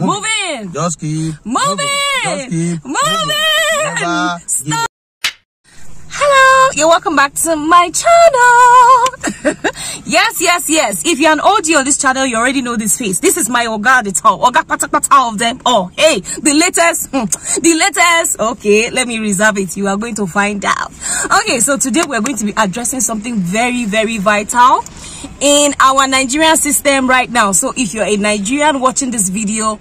Moving. Just keep moving. Just keep moving. Never Stop. Hello, you're welcome back to my channel. yes. If you're an OG on this channel, you already know this face. This is my Oga the top. Oga pata of them. Oh, hey, the latest. Okay, let me reserve it. You are going to find out. Okay, so today we're going to be addressing something very, very vital in our Nigerian system right now. So if you're a Nigerian watching this video,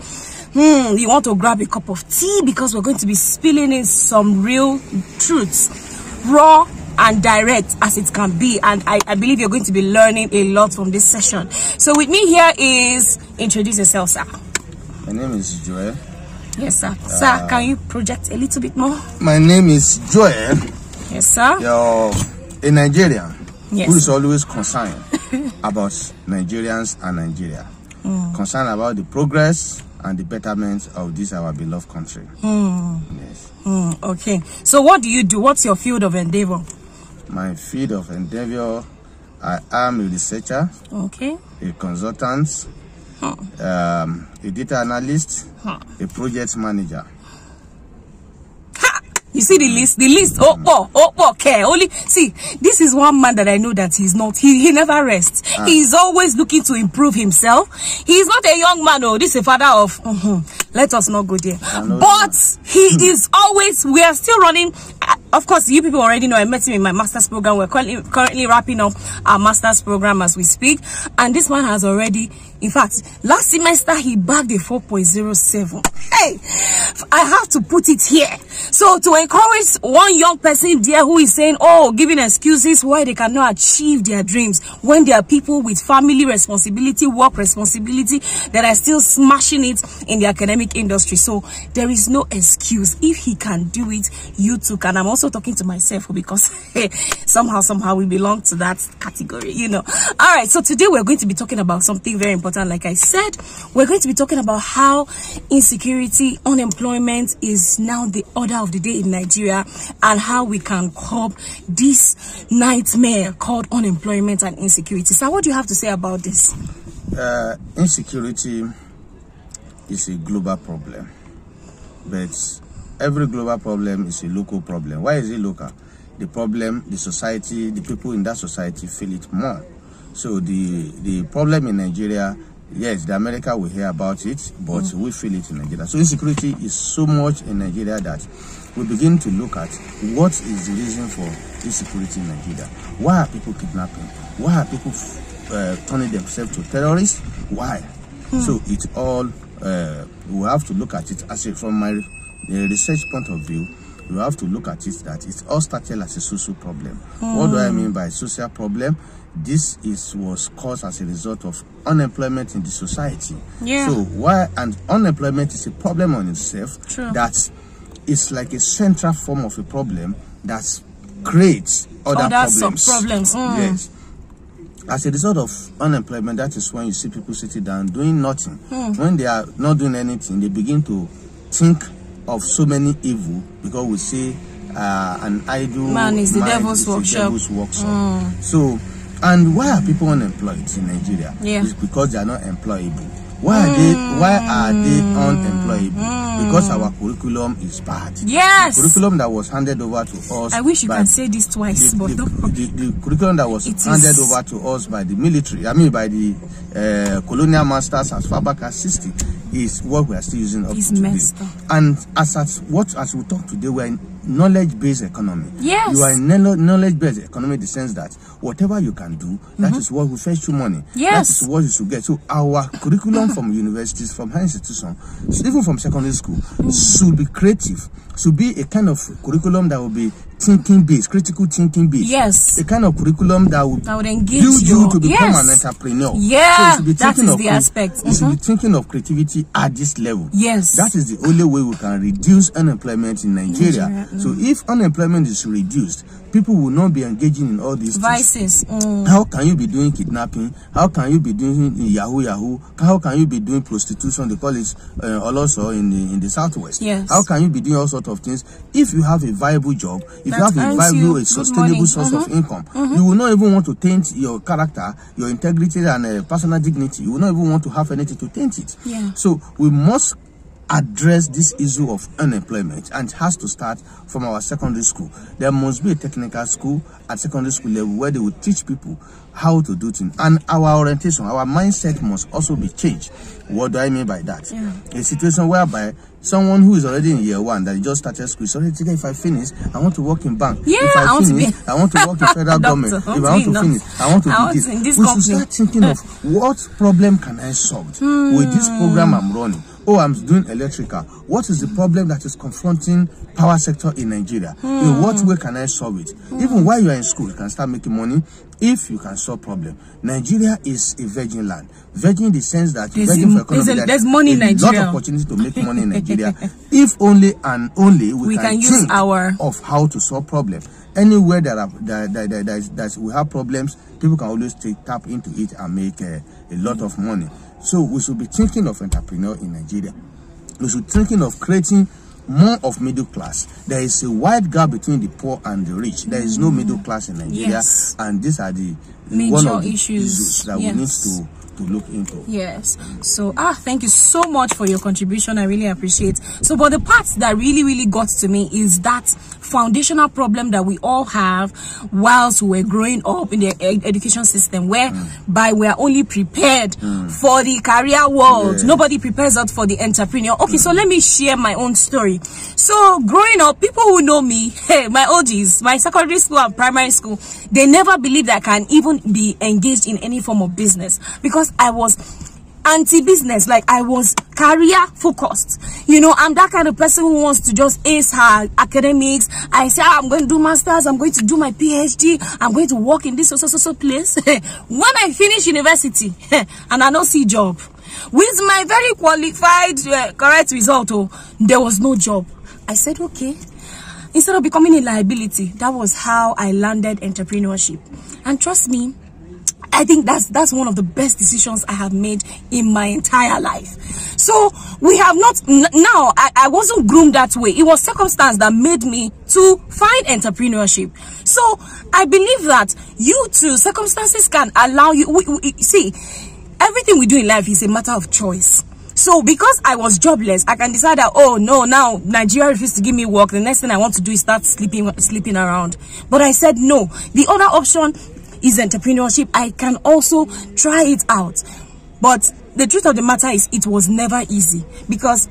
you want to grab a cup of tea, because we're going to be spilling in some real truths, raw and direct as it can be, and I believe you're going to be learning a lot from this session. So with me here is, introduce yourself, sir. My name is Joel. Yes, sir. Sir, can you project a little bit more? My name is Joel. Yes, sir. You're a Nigerian, yes, who is always concerned about Nigerians and Nigeria. Concerned about the progress and the betterment of this our beloved country. Yes. Okay. So what do you do? What's your field of endeavor? My field of endeavor, I am a researcher, okay, a consultant, a data analyst, a project manager. You see the list. Okay. Only see, this is one man that I know that he's not. He never rests. He's always looking to improve himself. He's not a young man. Oh, this is a father of. Let us not go there. But he is always. We are still running. Of course, you people already know I met him in my master's program. We're currently wrapping up our master's program as we speak, and this man has already. In fact, last semester he bagged a 4.07. Hey, I have to put it here. So to encourage one young person there who is saying, oh, giving excuses why they cannot achieve their dreams, when there are people with family responsibility, work responsibility, that are still smashing it in the academic industry. So there is no excuse. If he can do it, you too can. I'm also talking to myself, because hey, somehow we belong to that category, you know. All right, so today we're going to be talking about something very important. Like I said, we're going to be talking about how insecurity, unemployment is now the order of the day in Nigeria, and how we can curb this nightmare called unemployment and insecurity. So what do you have to say about this? Insecurity is a global problem, but every global problem is a local problem. Why is it local? The problem, the society, the people in that society feel it more. So the problem in Nigeria, yes, the America will hear about it, but we feel it in Nigeria. So insecurity is so much in Nigeria that we begin to look at what is the reason for insecurity in Nigeria. Why are people kidnapping? Why are people turning themselves to terrorists? Why? So it all, we have to look at it as from my research point of view. You have to look at it that it all started as a social problem. What do I mean by social problem? This was caused as a result of unemployment in the society. Yeah. So why, and unemployment is a problem on itself. True. That is like a central form of a problem that creates other problems. Yes. As a result of unemployment, that is when you see people sitting down doing nothing. When they are not doing anything, they begin to think of so many evil, because we say an idle man is the devil's workshop. So, and why are people unemployed in Nigeria? It's because they are not employable. Why are they unemployable? Because our curriculum is bad. Yes. The curriculum that was handed over to us. I wish you can say this twice, but the curriculum that was handed over to us by the military, by the colonial masters as far back as 60, is what we are still using up to today. And as we talk today, we're in knowledge-based economy. Yes. You are in knowledge-based economy in the sense that whatever you can do, that is what will fetch you money. Yes. That is what you should get. So our curriculum from universities, from higher institutions, even from secondary school, should be creative. Should be a kind of curriculum that will be thinking-based, critical thinking-based. Yes. A kind of curriculum that would engage you to become an entrepreneur. Yeah, so that is the aspect. You should be thinking of creativity at this level. Yes. That is the only way we can reduce unemployment in Nigeria. So if unemployment is reduced, people will not be engaging in all these vices. How can you be doing kidnapping? How can you be doing yahoo? How can you be doing prostitution? They call it also in the southwest. Yes. How can you be doing all sorts of things if you have a viable job? If that you have a viable, sustainable source of income, you will not even want to taint your character, your integrity, and personal dignity. You will not even want to have anything to taint it. Yeah. So we must address this issue of unemployment, and it has to start from our secondary school. There must be a technical school at secondary school level where they will teach people how to do things, and our orientation, our mindset must also be changed. What do I mean by that? A situation whereby someone who is already in year 1 that just started school is already thinking, if I finish, I want to work in bank. If I finish, I want to work in federal government. If I want to finish, I want to do this. We should start thinking of what problem can I solve with this program I'm running. Oh, I'm doing electrical. What is the problem that is confronting power sector in Nigeria? In what way can I solve it? Even while you are in school, you can start making money if you can solve problem. Nigeria is a virgin land. Virgin in the sense that virgin for economy, there's money in Nigeria. There's a lot of opportunity to make money in Nigeria. If only and only we can use think of how to solve problem. Anywhere that we have problems, people can always tap into it and make a lot of money. So we should be thinking of entrepreneur in Nigeria. We should be thinking of creating more of middle class. There is a wide gap between the poor and the rich. There is no middle class in Nigeria, and these are the one of the issues that we need to look into. Yes. So thank you so much for your contribution. I really appreciate. So but the part that really got to me is that foundational problem that we all have whilst we're growing up in the education system, whereby we're only prepared for the career world. Nobody prepares us for the entrepreneur. Okay, so let me share my own story. So growing up, people who know me, my OGs, my secondary school and primary school, they never believed I can even be engaged in any form of business, because I was anti-business. Like, I was career focused. You know, I'm that kind of person who wants to just ace her academics. I say, I'm going to do masters, I'm going to do my PhD, I'm going to work in this so place. When I finish university and I don't see job with my very qualified correct result, there was no job. I said, okay, instead of becoming a liability, that was how I landed entrepreneurship. And trust me, I think that's one of the best decisions I have made in my entire life. So we have not, now I wasn't groomed that way. It was circumstance that made me to find entrepreneurship. So I believe that you too, circumstances can allow you, see, everything we do in life is a matter of choice. So because I was jobless, I can decide that, oh no, now Nigeria refuses to give me work. The next thing I want to do is start sleeping around. But I said no. The other option is entrepreneurship. I can also try it out. But the truth of the matter is, it was never easy, because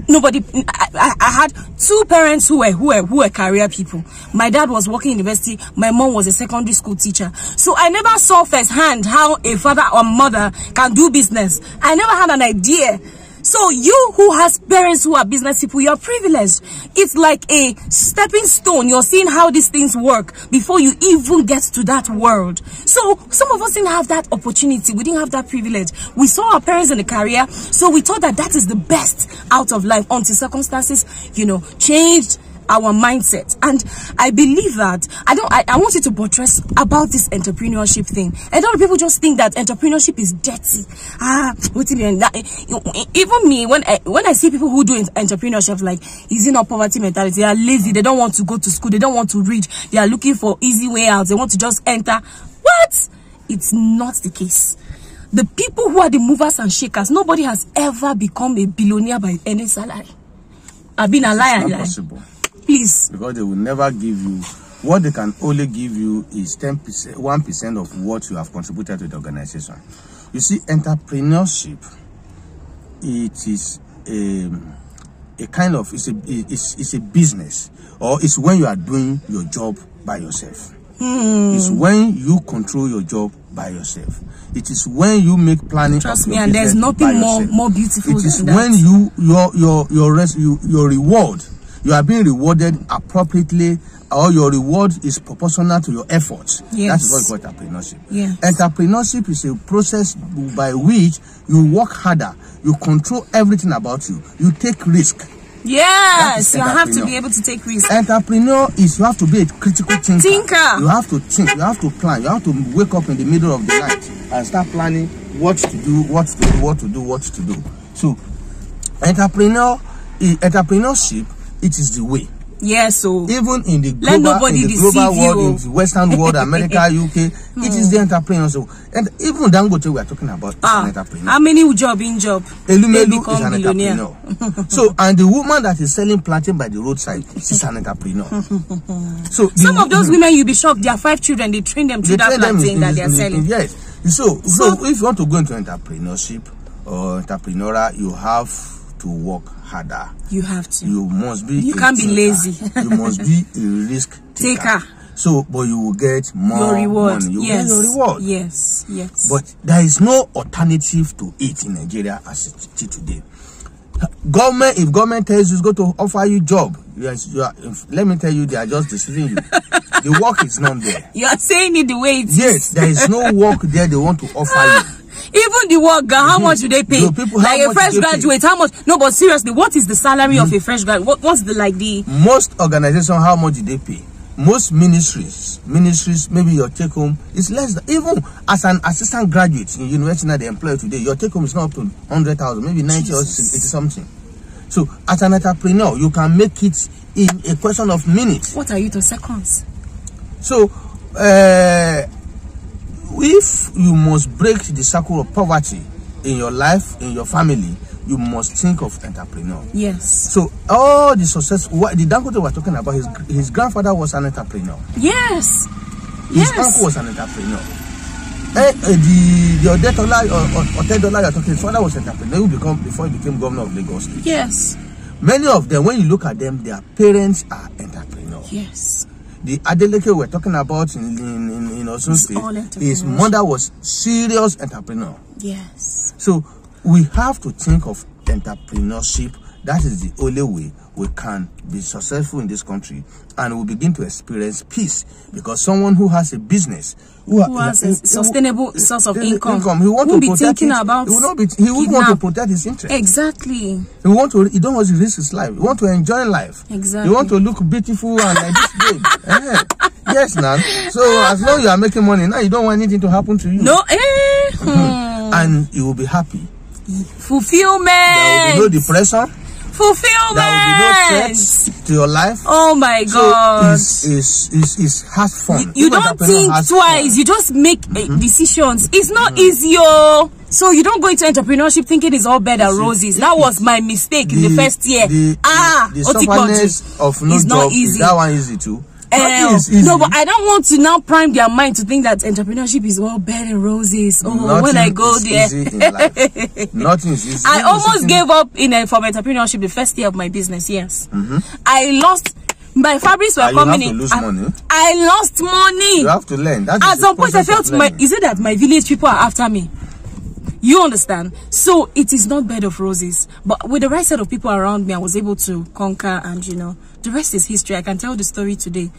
nobody, I had two parents who were career people. My dad was working in university, my mom was a secondary school teacher. So I never saw firsthand how a father or mother can do business. I never had an idea. So you who has parents who are business people, you're privileged. It's like a stepping stone. You're seeing how these things work before you even get to that world. So some of us didn't have that opportunity. We didn't have that privilege. We saw our parents in the career, so we thought that that is the best out of life, until circumstances, you know, changed our mindset. And I believe that I want you to buttress about this entrepreneurship thing. A lot of people just think that entrepreneurship is dirty. Even me, when I see people who do entrepreneurship, like, is it not poverty mentality? They are lazy, they don't want to go to school, they don't want to read, they are looking for easy way out, they want to just enter. What? It's not the case. The people who are the movers and shakers, nobody has ever become a billionaire by any salary. I've been a liar. It's not possible. Please. Because they will never give you, what they can only give you is 10%, 1% of what you have contributed to the organization. You see, entrepreneurship, it is a kind of, it's a business, or it's when you are doing your job by yourself. It's when you control your job by yourself. It is when you make planning. Trust me, and there's nothing more beautiful. It is than when that. your reward, you are being rewarded appropriately, or your reward is proportional to your efforts. Yes. That is what we call entrepreneurship. Yes. Entrepreneurship is a process by which you work harder, you control everything about you, you take risk. Yes, you have to be able to take risks. Entrepreneur is you have to be a critical thinker. You have to think, you have to plan, you have to wake up in the middle of the night and start planning what to do, what to do, what to do, what to do. So entrepreneurship, it is the way. Yes, so even in the global world, in the Western world, America, UK, it is the entrepreneur. So, and even Dangote we are talking about is an entrepreneur. How many job in job? Elumelu is an entrepreneur. So, and the woman that is selling plantain by the roadside, she's an entrepreneur. So some of those women, you'll be shocked. They have 5 children. They train them to that plantain that they are selling. Yes. So if you want to go into entrepreneurship or entrepreneurial, you have to work harder. You have to. You must be. You can't be lazy. You must be a risk taker. So, but you will get more reward. money. You get your reward. Yes, yes. But there is no alternative to it in Nigeria as it is today. Government, if government tells you it's going to offer you job, yes, let me tell you, they are just deceiving you. The work is not there. You are saying it the way it is. Yes, there is no work there they want to offer you. Even the work, how much do they pay? So people, like a fresh graduate, how much? No, but seriously, what is the salary of a fresh graduate? What's the most organizations? How much do they pay? Most ministries, maybe your take home is less than, even as an assistant graduate in university that they employ today, your take home is not up to 100,000, maybe 90 or 80 something. So as an entrepreneur, you can make it in a question of minutes. What are you to seconds? So if you must break the circle of poverty in your life, in your family, you must think of entrepreneur. Yes. So all the success, the Dangote we're talking about, his grandfather was an entrepreneur. Yes. His uncle was an entrepreneur. The Odetola or $10 you're talking, his father was an entrepreneur before he became governor of Lagos State. Yes. Many of them, when you look at them, their parents are entrepreneurs. Yes. The Adeleke we're talking about in Osun State, his mother was serious entrepreneur. Yes. So we have to think of entrepreneurship. That is the only way we can be successful in this country, and we begin to experience peace. Because someone who has a business, who has a sustainable source of income, he won't be thinking about. He would want to protect his interest. Exactly. He don't want to risk his life. He want to enjoy life. Exactly. He want to look beautiful and like this babe. Yes, now. So as long as you are making money, now you don't want anything to happen to you. No. And you will be happy. Fulfillment. There will be no depression. Fulfillment. There will be no threats to your life. Oh my God. So it's has fun. You don't think twice. Fun. You just make decisions. It's not easy, So you don't go into entrepreneurship thinking it's all bed and roses. That was my mistake in the first year. The sufferness of no job, not easy. That one easy too. No, but I don't want to now prime their mind to think that entrepreneurship is all bed and roses. When I go there, nothing is easy. I almost gave up from entrepreneurship the first year of my business. Yes, I lost. My fabrics were coming in. I lost money. You have to learn. At some point, I felt is it that my village people are after me? You understand? So it is not bed of roses, but with the right set of people around me, I was able to conquer, and the rest is history. I can tell the story today.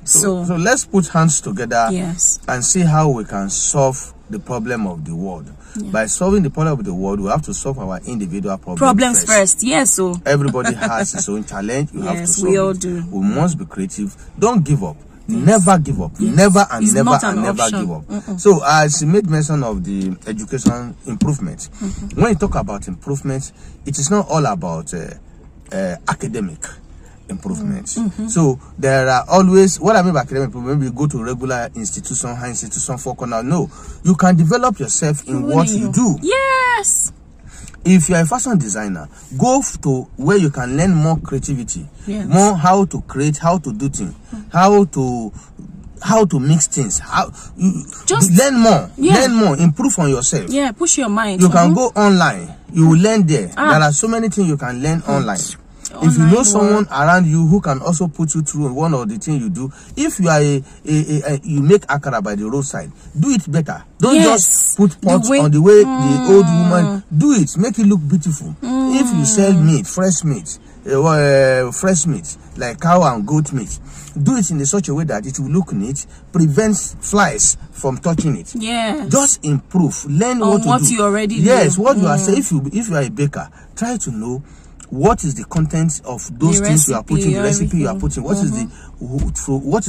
So let's put hands together, yes, and see how we can solve the problem of the world. Yeah. By solving the problem of the world, we have to solve our individual problems first. Yes, so everybody has his own challenge. You have to solve we all do. We must be creative. Don't give up. Yes. Never give up. Yes. Never and it's never and never give up. So as you made mention of the education improvement, when you talk about improvement, it is not all about academic improvement. So there are always, what I mean by academic improvement, maybe you go to regular institution, high institution, focal. No, you can develop yourself in what you do. Yes. If you are a fashion designer, go to where you can learn more creativity, more how to create, how to do things, how to mix things. Just learn more, improve on yourself. Yeah, push your mind. You can go online. You will learn there. There are so many things you can learn online. If you know someone around you who can also put you through one of the things you do, if you are you make akara by the roadside, do it better. Don't just put pots on the way the old woman do it. Make it look beautiful. If you sell meat, fresh meat like cow and goat meat, do it in such a way that it will look neat, prevents flies from touching it. Yeah. Just improve. Learn what to do. You already do. Yes, what you are saying. If you are a baker, try to know what is the content of those things you are putting, the recipe you are putting, what is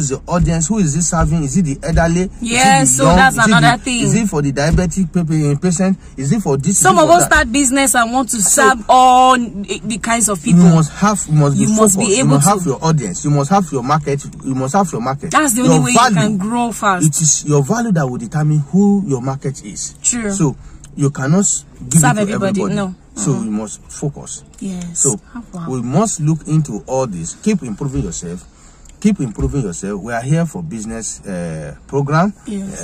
the audience, who is it serving? Is it the elderly? Yes, so that's another thing. Is it for the diabetic patient? Is it for this? Some of us start business and want to serve all the kinds of people. You must be able to have your audience. You must have your market. You must have your market. That's the only way you can grow fast. It is your value that will determine who your market is. True. So you cannot give serve it to everybody. No. So we must focus. Yes. So we must look into all this. Keep improving yourself. Keep improving yourself. We are here for business program,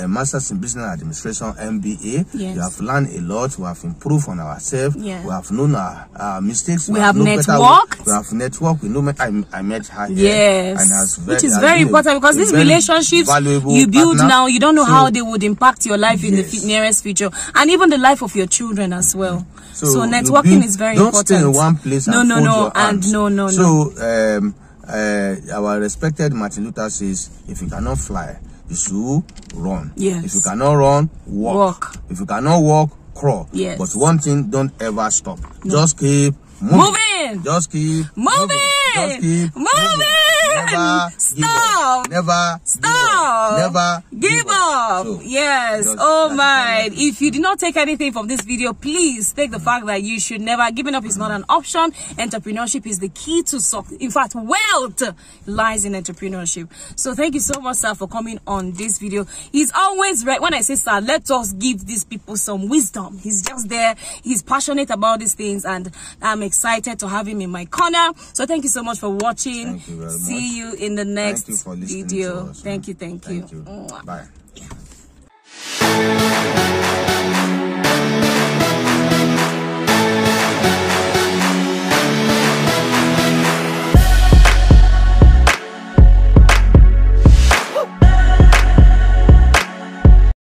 Masters in Business Administration, MBA. Yes. We have learned a lot. We have improved on ourselves. Yeah. We have known our mistakes. We have networked. We have networked. We know I met her here. Yes. And which is very important, because these relationships you build now, you don't know how they would impact your life in the nearest future, and even the life of your children as well. So networking is very important. Don't stay in one place and fold your hands. No. So our respected Martin Luther says, if you cannot fly, you should run. Yes. If you cannot run, walk. If you cannot walk, crawl. Yes. But one thing, don't ever stop. Just keep moving. Just keep moving. Just keep moving. Never stop. Never stop. Never give up. So, yes. Oh my. If you did not take anything from this video, please take the fact that you should never. Giving up is not an option. Entrepreneurship is the key to success. In fact, wealth lies in entrepreneurship. So thank you so much, sir, for coming on this video. He's always right. When I say, sir, let us give these people some wisdom. He's just there. He's passionate about these things, and I'm excited to have him in my corner. So thank you so much for watching. Thank you very much. See you in the next video. Thank you. Thank you. Bye.